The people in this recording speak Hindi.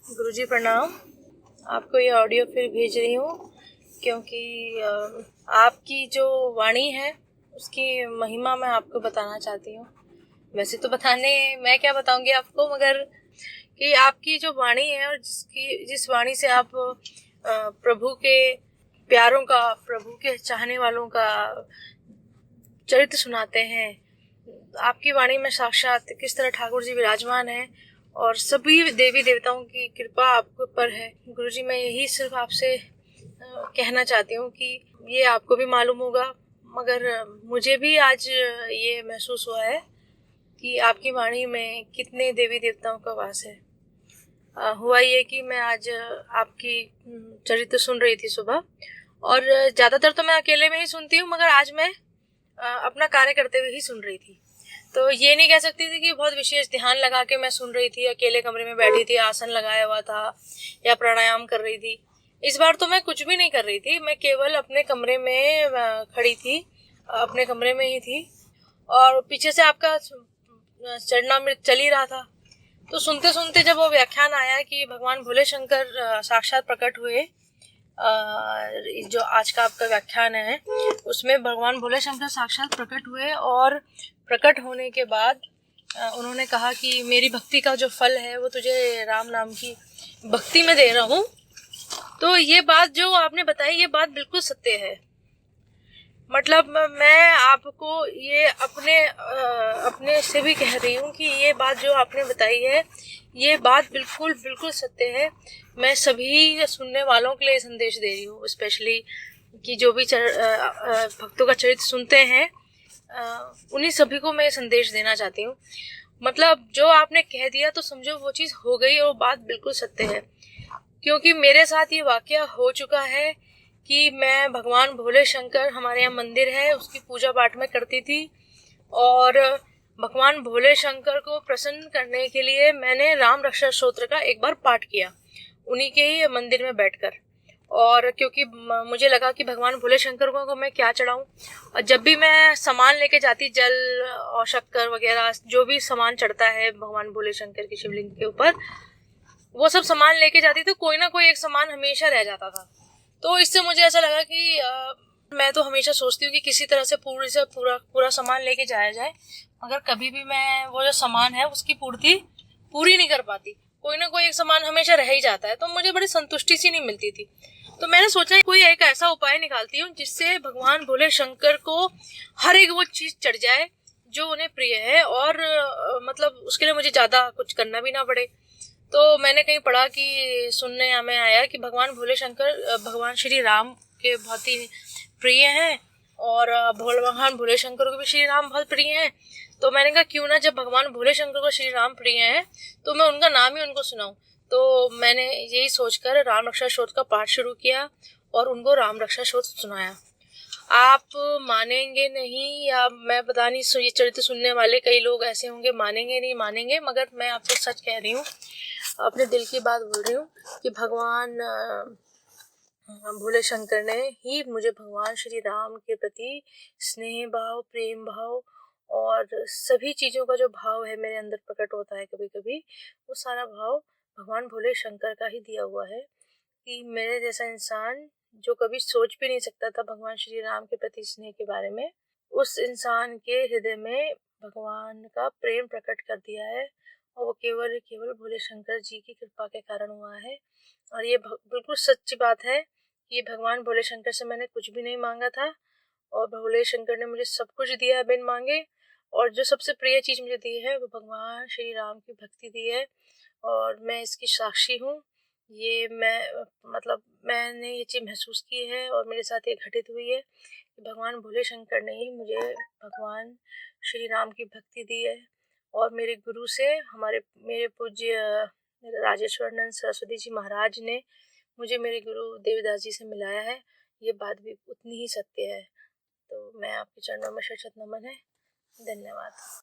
गुरुजी प्रणाम। आपको ये ऑडियो फिर भेज रही हूँ क्योंकि आपकी जो वाणी है उसकी महिमा मैं आपको बताना चाहती हूँ। वैसे तो बताने मैं क्या बताऊंगी आपको, मगर कि आपकी जो वाणी है और जिस वाणी से आप प्रभु के प्यारों का, प्रभु के चाहने वालों का चरित्र सुनाते हैं। आपकी वाणी में साक्षात किस तरह ठाकुर जी विराजमान है और सभी देवी देवताओं की कृपा आपके ऊपर है। गुरुजी, मैं यही सिर्फ आपसे कहना चाहती हूँ कि ये आपको भी मालूम होगा, मगर मुझे भी आज ये महसूस हुआ है कि आपकी वाणी में कितने देवी देवताओं का वास है। हुआ ये कि मैं आज आपकी चरित्र सुन रही थी सुबह, और ज़्यादातर तो मैं अकेले में ही सुनती हूँ, मगर आज मैं अपना कार्य करते हुए ही सुन रही थी। तो ये नहीं कह सकती थी कि बहुत विशेष ध्यान लगा के मैं सुन रही थी, अकेले कमरे में बैठी थी, आसन लगाया हुआ था या प्राणायाम कर रही थी। इस बार तो मैं कुछ भी नहीं कर रही थी, मैं केवल अपने कमरे में खड़ी थी, अपने कमरे में ही थी, और पीछे से आपका चरणामृत चल ही रहा था। तो सुनते सुनते जब वो व्याख्यान आया कि भगवान भोले शंकर साक्षात प्रकट हुए, जो आज का आपका व्याख्यान है उसमें भगवान भोले शंकर साक्षात प्रकट हुए, और प्रकट होने के बाद उन्होंने कहा कि मेरी भक्ति का जो फल है वो तुझे राम नाम की भक्ति में दे रहा हूँ। तो ये बात जो आपने बताई, ये बात बिल्कुल सत्य है। मतलब मैं आपको ये अपने से भी कह रही हूँ कि ये बात जो आपने बताई है, ये बात बिल्कुल बिल्कुल सत्य है। मैं सभी सुनने वालों के लिए संदेश दे रही हूँ, स्पेशली कि जो भी भक्तों का चरित्र सुनते हैं, उन्हीं सभी को मैं संदेश देना चाहती हूँ। मतलब जो आपने कह दिया तो समझो वो चीज़ हो गई, और बात बिल्कुल सत्य है। क्योंकि मेरे साथ ये वाकया हो चुका है कि मैं भगवान भोले शंकर, हमारे यहाँ मंदिर है, उसकी पूजा पाठ में करती थी, और भगवान भोले शंकर को प्रसन्न करने के लिए मैंने राम रक्षा स्तोत्र का एक बार पाठ किया उन्हीं के ही मंदिर में बैठकर। और क्योंकि मुझे लगा कि भगवान भोले शंकर को मैं क्या चढ़ाऊं, और जब भी मैं सामान लेके जाती, जल और शक्कर वगैरह जो भी सामान चढ़ता है भगवान भोले शंकर की शिवलिंग के ऊपर, वो सब सामान लेके जाती तो कोई ना कोई एक सामान हमेशा रह जाता था। तो इससे मुझे ऐसा लगा कि मैं तो हमेशा सोचती हूँ कि किसी तरह से पूरा सामान लेके जाया जाए, मगर कभी भी मैं वो जो सामान है उसकी पूर्ति पूरी नहीं कर पाती। कोई ना कोई एक सामान हमेशा रह ही जाता है, तो मुझे बड़ी संतुष्टि सी नहीं मिलती थी। तो मैंने सोचा कोई एक ऐसा उपाय निकालती हूँ जिससे भगवान भोले शंकर को हर एक वो चीज चढ़ जाए जो उन्हें प्रिय है, और मतलब उसके लिए मुझे ज्यादा कुछ करना भी ना पड़े। तो मैंने कहीं पढ़ा कि सुनने में आया कि भगवान भोले शंकर भगवान श्री राम के बहुत ही प्रिय हैं, और भगवान भोले शंकर को भी श्री राम बहुत प्रिय हैं। तो मैंने कहा क्यों ना, जब भगवान भोले शंकर को श्री राम प्रिय हैं तो मैं उनका नाम ही उनको सुनाऊं। तो मैंने यही सोचकर राम रक्षा स्तोत्र का पाठ शुरू किया और उनको राम रक्षा स्तोत्र सुनाया। आप मानेंगे नहीं, या मैं पता नहीं, ये चरित्र सुनने वाले कई लोग ऐसे होंगे, मानेंगे नहीं मानेंगे, मगर मैं आपसे सच कह रही हूँ, अपने दिल की बात बोल रही हूँ कि भगवान भोले शंकर ने ही मुझे भगवान श्री राम के प्रति स्नेह भाव, प्रेम भाव और सभी चीज़ों का जो भाव है मेरे अंदर प्रकट होता है कभी कभी, वो सारा भाव भगवान भोले शंकर का ही दिया हुआ है। कि मेरे जैसा इंसान जो कभी सोच भी नहीं सकता था भगवान श्री राम के प्रति स्नेह के बारे में, उस इंसान के हृदय में भगवान का प्रेम प्रकट कर दिया है, और वो केवल केवल भोले शंकर जी की कृपा के कारण हुआ है। और ये बिल्कुल सच्ची बात है कि भगवान भोले शंकर से मैंने कुछ भी नहीं मांगा था, और भोले शंकर ने मुझे सब कुछ दिया है बिन मांगे। और जो सबसे प्रिय चीज मुझे दी है वो भगवान श्री राम की भक्ति दी है, और मैं इसकी साक्षी हूँ। ये मैंने ये चीज महसूस की है और मेरे साथ ये घटित हुई है कि भगवान भोले शंकर ने ही मुझे भगवान श्री राम की भक्ति दी है। और मेरे गुरु से मेरे पूज्य राजेश्वरानंद सरस्वती जी महाराज ने मुझे मेरे गुरु देवदास जी से मिलाया है। ये बात भी उतनी ही सत्य है। तो मैं आपके चरणों में शत नमन है। धन्यवाद।